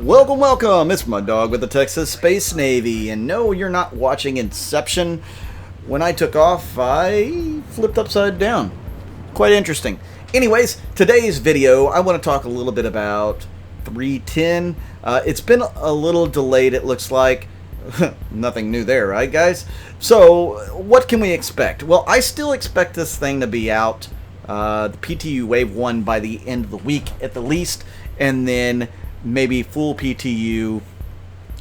Welcome, welcome! It's Mud Dog with the Texas Space Navy, and no, you're not watching Inception. When I took off, I flipped upside down. Quite interesting. Anyways, today's video, I want to talk a little bit about 310. It's been a little delayed, it looks like. Nothing new there, right, guys? So, what can we expect? Well, I still expect this thing to be out, the PTU Wave 1 by the end of the week at the least, and then maybe full PTU,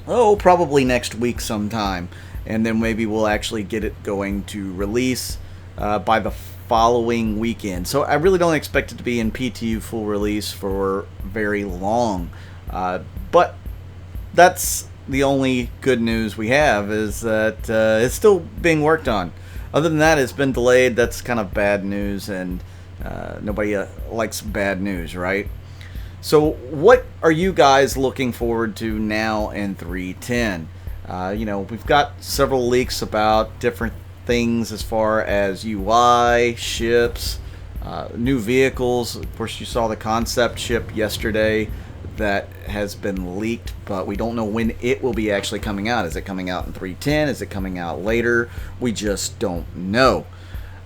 probably next week sometime. And then maybe we'll actually get it going to release by the following weekend. So I really don't expect it to be in PTU full release for very long. But that's the only good news we have, is that it's still being worked on. Other than that, it's been delayed. That's kind of bad news, and nobody likes bad news, right? So what are you guys looking forward to now in 310? We've got several leaks about different things as far as UI, ships, new vehicles. Of course, you saw the concept ship yesterday that has been leaked, but we don't know when it will be actually coming out. Is it coming out in 310? Is it coming out later? We just don't know.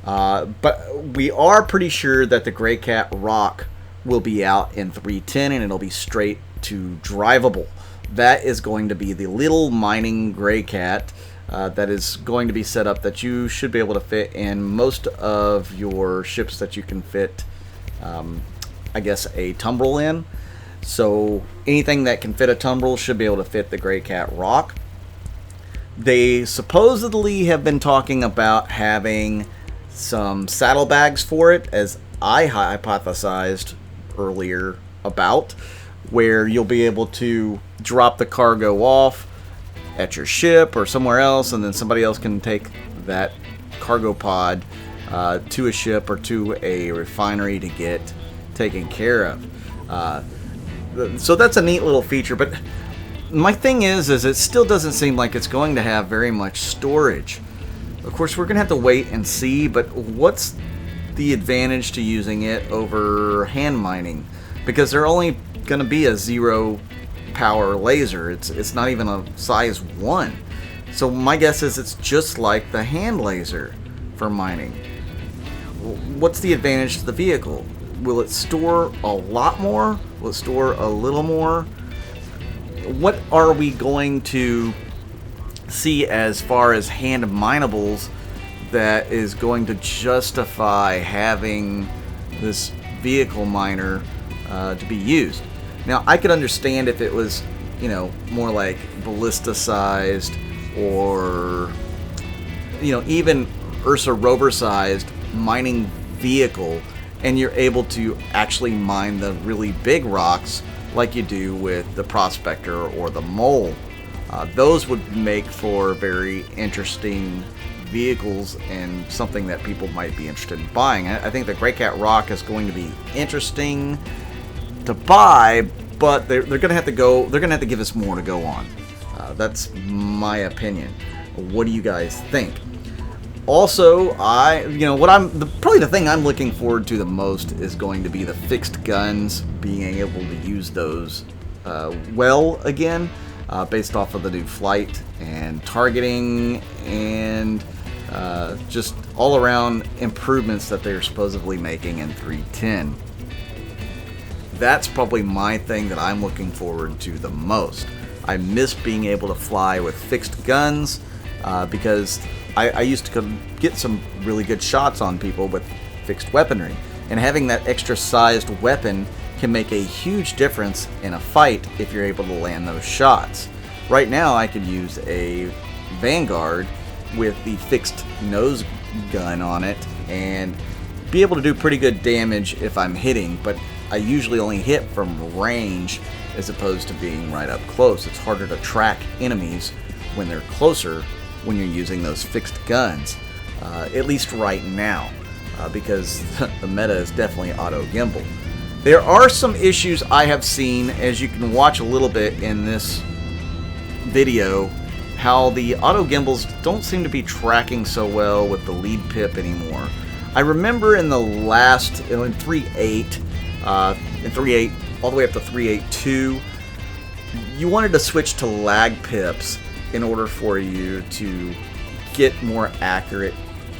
But we are pretty sure that the Gray Cat Rock will be out in 310, and it'll be straight to drivable. That is going to be the little mining Gray Cat that is going to be set up that you should be able to fit in most of your ships that you can fit, I guess, a tumbrel in. So anything that can fit a tumbrel should be able to fit the Gray Cat Rock. They supposedly have been talking about having some saddlebags for it, as I hypothesized earlier about, where you'll be able to drop the cargo off at your ship or somewhere else, and then somebody else can take that cargo pod to a ship or to a refinery to get taken care of. So that's a neat little feature, but my thing is it still doesn't seem like it's going to have very much storage. Of course, we're going to have to wait and see, but what's the advantage to using it over hand mining? Because they're only going to be a 0 power laser. It's not even a size 1. So my guess is it's just like the hand laser for mining. What's the advantage to the vehicle? Will it store a lot more? Will it store a little more? What are we going to see as far as hand minables that is going to justify having this vehicle miner to be used? Now, I could understand if it was, more like ballista sized, or, even Ursa rover sized mining vehicle, and you're able to actually mine the really big rocks like you do with the Prospector or the Mole. Those would make for very interesting vehicles and something that people might be interested in buying. I think the Gray Cat Rock is going to be interesting to buy, but they're going to have to go. They're going to have to give us more to go on. That's my opinion. What do you guys think? Also, probably the thing I'm looking forward to the most is going to be the fixed guns, being able to use those well again, based off of the new flight and targeting and just all around improvements that they're supposedly making in 310. That's probably my thing that I'm looking forward to the most. I miss being able to fly with fixed guns because I used to get some really good shots on people with fixed weaponry. And having that extra sized weapon can make a huge difference in a fight if you're able to land those shots. Right now I could use a Vanguard with the fixed nose gun on it and be able to do pretty good damage if I'm hitting, but I usually only hit from range as opposed to being right up close. It's harder to track enemies when they're closer when you're using those fixed guns, at least right now, because the meta is definitely auto gimbal. There are some issues I have seen, as you can watch a little bit in this video, how the auto gimbals don't seem to be tracking so well with the lead pip anymore. I remember in the last, in 3.8, all the way up to 3.8.2, you wanted to switch to lag pips in order for you to get more accurate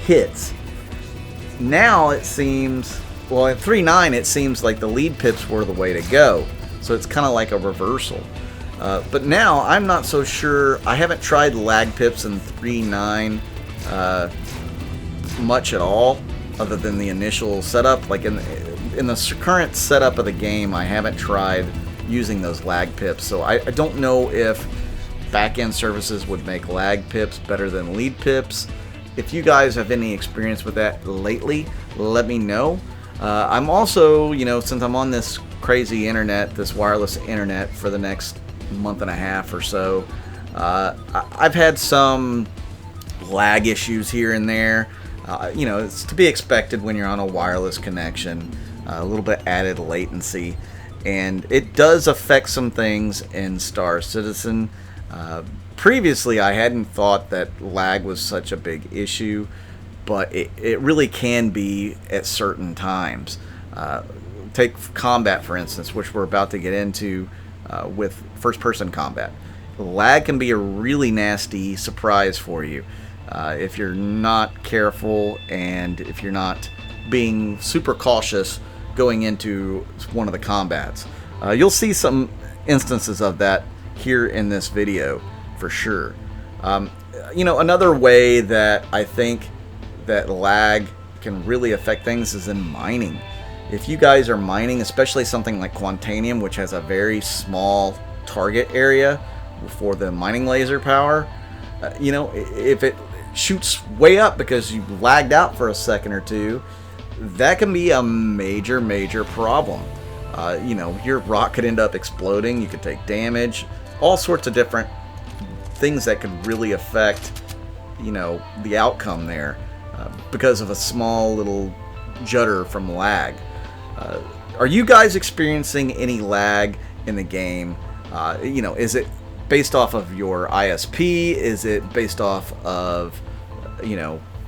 hits. Now it seems, well, at 3.9 it seems like the lead pips were the way to go. So it's kind of like a reversal. But now I'm not so sure. I haven't tried lag pips in 3.9 much at all, other than the initial setup. Like in the current setup of the game, I haven't tried using those lag pips. So I don't know if back-end services would make lag pips better than lead pips. If you guys have any experience with that lately, let me know. I'm also, since I'm on this crazy internet, this wireless internet for the next month and a half or so, I've had some lag issues here and there. It's to be expected when you're on a wireless connection, a little bit added latency, and it does affect some things in Star Citizen. Previously, I hadn't thought that lag was such a big issue, but it really can be at certain times. Take combat, for instance, which we're about to get into with first-person combat. Lag can be a really nasty surprise for you if you're not careful and if you're not being super cautious going into one of the combats. You'll see some instances of that here in this video for sure. Another way that I think that lag can really affect things is in mining. If you guys are mining, especially something like Quantanium, which has a very small target area for the mining laser power, if it shoots way up because you lagged out for a second or two, that can be a major problem. Your rock could end up exploding, you could take damage, all sorts of different things that could really affect, the outcome there because of a small little judder from lag. Are you guys experiencing any lag in the game? Is it based off of your ISP? Is it based off of,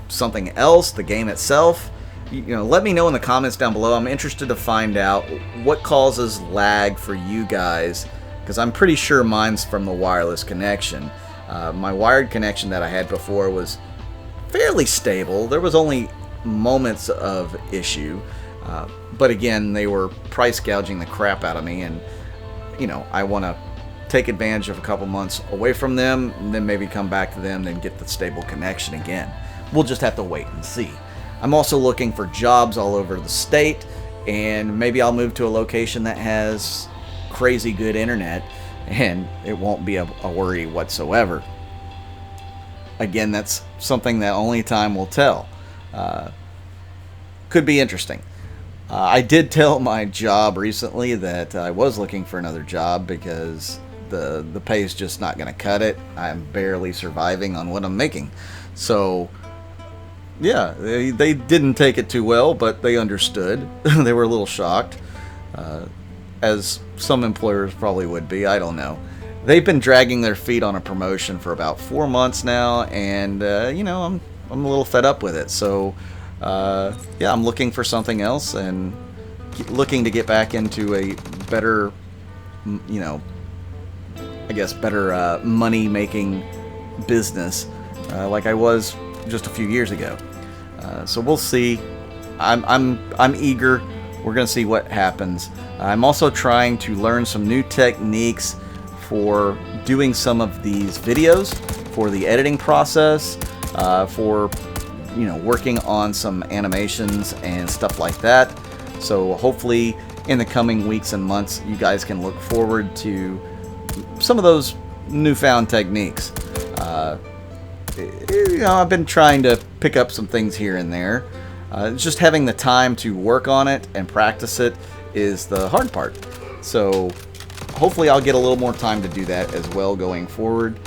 something else, the game itself? Let me know in the comments down below. I'm interested to find out what causes lag for you guys, because I'm pretty sure mine's from the wireless connection. My wired connection that I had before was fairly stable. There was only moments of issue, but again, they were price gouging the crap out of me, and I want to take advantage of a couple months away from them, and then maybe come back to them, then get the stable connection again. We'll just have to wait and see. I'm also looking for jobs all over the state, and maybe I'll move to a location that has crazy good internet, and it won't be a worry whatsoever. Again, that's something that only time will tell. Could be interesting. I did tell my job recently that I was looking for another job because the pay is just not going to cut it. I'm barely surviving on what I'm making. So, yeah, they didn't take it too well, but they understood. They were a little shocked, as some employers probably would be. I don't know. They've been dragging their feet on a promotion for about 4 months now, and I'm a little fed up with it. So, yeah, I'm looking for something else and looking to get back into a better, better money-making business like I was just a few years ago. So we'll see. I'm eager. We're gonna see what happens. I'm also trying to learn some new techniques for doing some of these videos, for the editing process, for working on some animations and stuff like that. So hopefully in the coming weeks and months, you guys can look forward to some of those newfound techniques. I've been trying to pick up some things here and there. Just having the time to work on it and practice it is the hard part. So hopefully I'll get a little more time to do that as well going forward.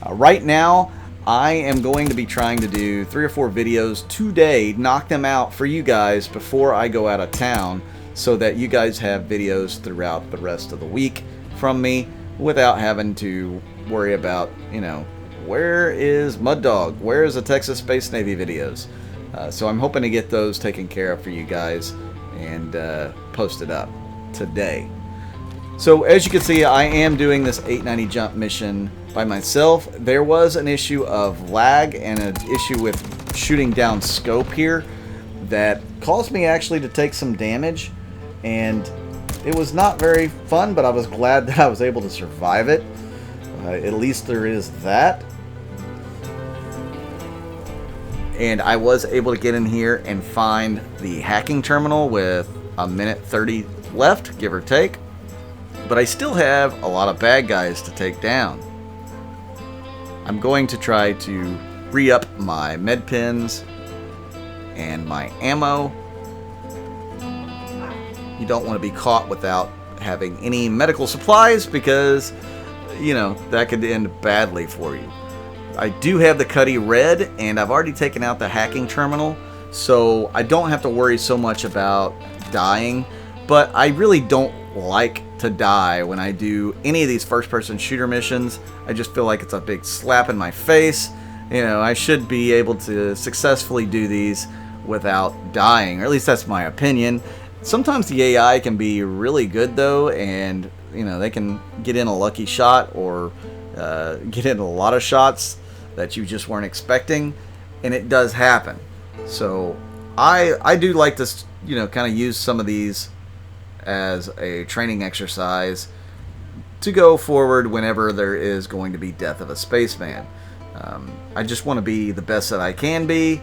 Right now, I am going to be trying to do 3 or 4 videos today, knock them out for you guys before I go out of town, so that you guys have videos throughout the rest of the week from me without having to worry about, where is Mud Dog? Where is the Texas Space Navy videos? So I'm hoping to get those taken care of for you guys and posted up today. So as you can see, I am doing this 890 jump mission by myself. There was an issue of lag and an issue with shooting down scope here that caused me actually to take some damage, and it was not very fun, but I was glad that I was able to survive it. At least there is that. And I was able to get in here and find the hacking terminal with a minute 30 left, give or take. But I still have a lot of bad guys to take down. I'm going to try to re-up my med pins and my ammo. You don't want to be caught without having any medical supplies because, you know, that could end badly for you. I do have the Cuddy Red, and I've already taken out the hacking terminal, so I don't have to worry so much about dying. But I really don't like to die when I do any of these first-person shooter missions. I just feel like it's a big slap in my face. You know, I should be able to successfully do these without dying, or at least that's my opinion. Sometimes the AI can be really good though, and you know, they can get in a lucky shot or get in a lot of shots that you just weren't expecting, and it does happen. So I do like to, you know, kind of use some of these as a training exercise to go forward whenever there is going to be death of a spaceman. I just want to be the best that I can be,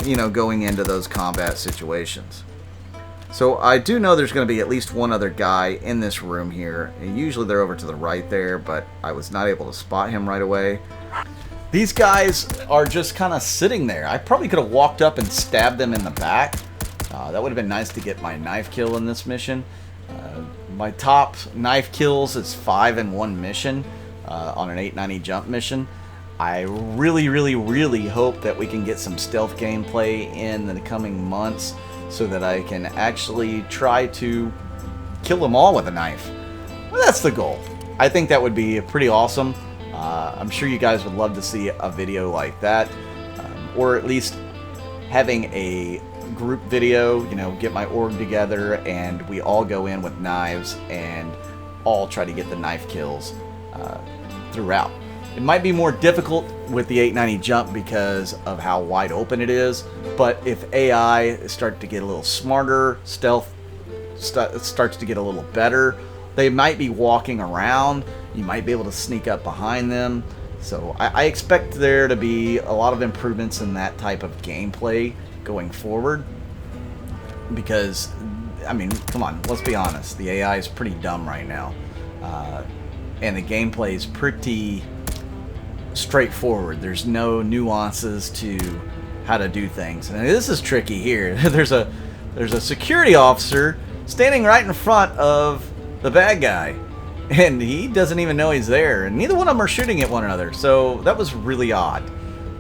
you know, going into those combat situations. So I do know there's going to be at least one other guy in this room here, and usually they're over to the right there, but I was not able to spot him right away. These guys are just kind of sitting there. I probably could have walked up and stabbed them in the back. That would have been nice to get my knife kill in this mission. My top knife kills is 5 in one mission on an 890 jump mission. I really hope that we can get some stealth gameplay in the coming months so that I can actually try to kill them all with a knife. Well, that's the goal. I think that would be pretty awesome. I'm sure you guys would love to see a video like that, or at least having a group video, you know, get my org together and we all go in with knives and all try to get the knife kills throughout. It might be more difficult with the 890 jump because of how wide open it is, but if AI start to get a little smarter, stealth starts to get a little better, they might be walking around, you might be able to sneak up behind them. So I expect there to be a lot of improvements in that type of gameplay going forward, because I mean, come on, let's be honest, the AI is pretty dumb right now, and the gameplay is pretty straightforward. There's no nuances to how to do things, and this is tricky here. there's a security officer standing right in front of the bad guy, and he doesn't even know he's there, and neither one of them are shooting at one another, so that was really odd.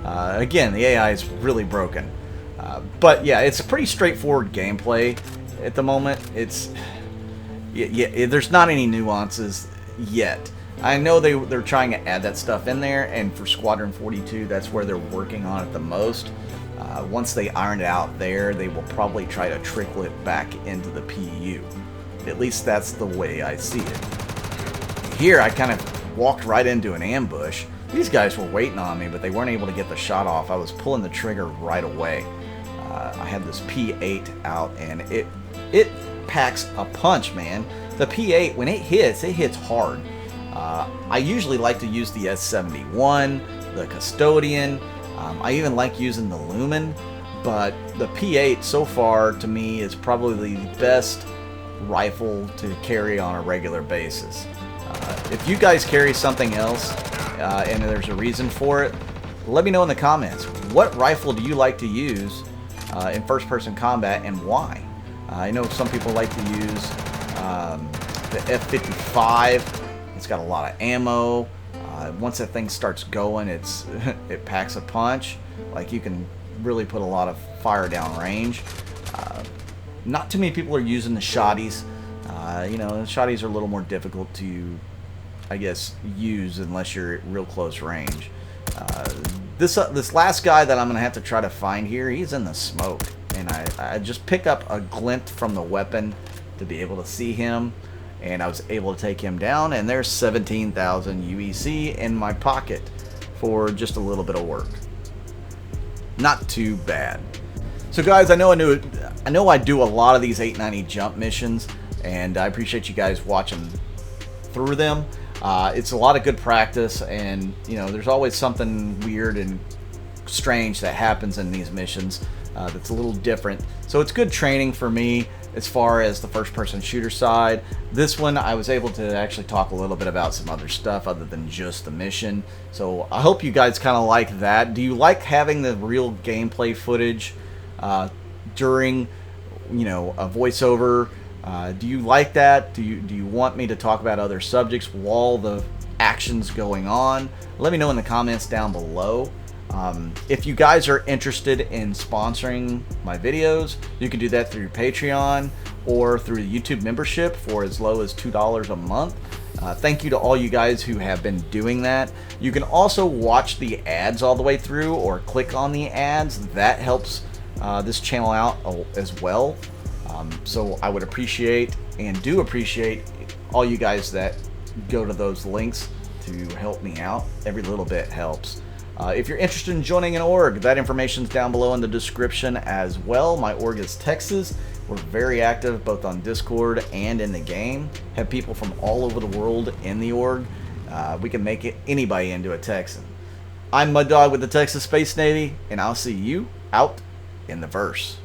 Again, the AI is really broken. But yeah, it's a pretty straightforward gameplay at the moment. It's there's not any nuances yet. I know they're trying to add that stuff in there, and for Squadron 42, that's where they're working on it the most. Once they iron it out there, they will probably try to trickle it back into the PU. At least that's the way I see it. Here, I kind of walked right into an ambush. These guys were waiting on me, but they weren't able to get the shot off. I was pulling the trigger right away. I had this P8 out, and it packs a punch, man. The P8, when it hits hard. I usually like to use the S71, the Custodian. I even like using the Lumen, but the P8 so far to me is probably the best rifle to carry on a regular basis. If you guys carry something else and there's a reason for it, let me know in the comments. What rifle do you like to use in first-person combat, and why? I know some people like to use the F55. It's got a lot of ammo. Once that thing starts going, it packs a punch. Like, you can really put a lot of fire down range. Not too many people are using the shotties. You know, the shotties are a little more difficult to, I guess, use unless you're at real close range. This last guy that I'm going to have to try to find here, he's in the smoke. And I just pick up a glint from the weapon to be able to see him. and I was able to take him down, and there's 17,000 UEC in my pocket for just a little bit of work. Not too bad. So guys, I know I do a lot of these 890 jump missions, and I appreciate you guys watching through them. It's a lot of good practice, and there's always something weird and strange that happens in these missions that's a little different. So it's good training for me as far as the first-person shooter side. This one, I was able to actually talk a little bit about some other stuff other than just the mission. So I hope you guys kind of like that. Do you like having the real gameplay footage during, a voiceover? Do you like that? Do you want me to talk about other subjects while the action's going on? Let me know in the comments down below. If you guys are interested in sponsoring my videos, you can do that through Patreon or through the YouTube membership for as low as $2 a month. Thank you to all you guys who have been doing that. You can also watch the ads all the way through or click on the ads. That helps this channel out as well. So I would appreciate and do appreciate all you guys that go to those links to help me out. Every little bit helps. If you're interested in joining an org, that information's down below in the description as well. My org is Texas. We're very active both on Discord and in the game. Have people from all over the world in the org. We can make anybody into a Texan. I'm Mud Dog with the Texas Space Navy, and I'll see you out in the verse.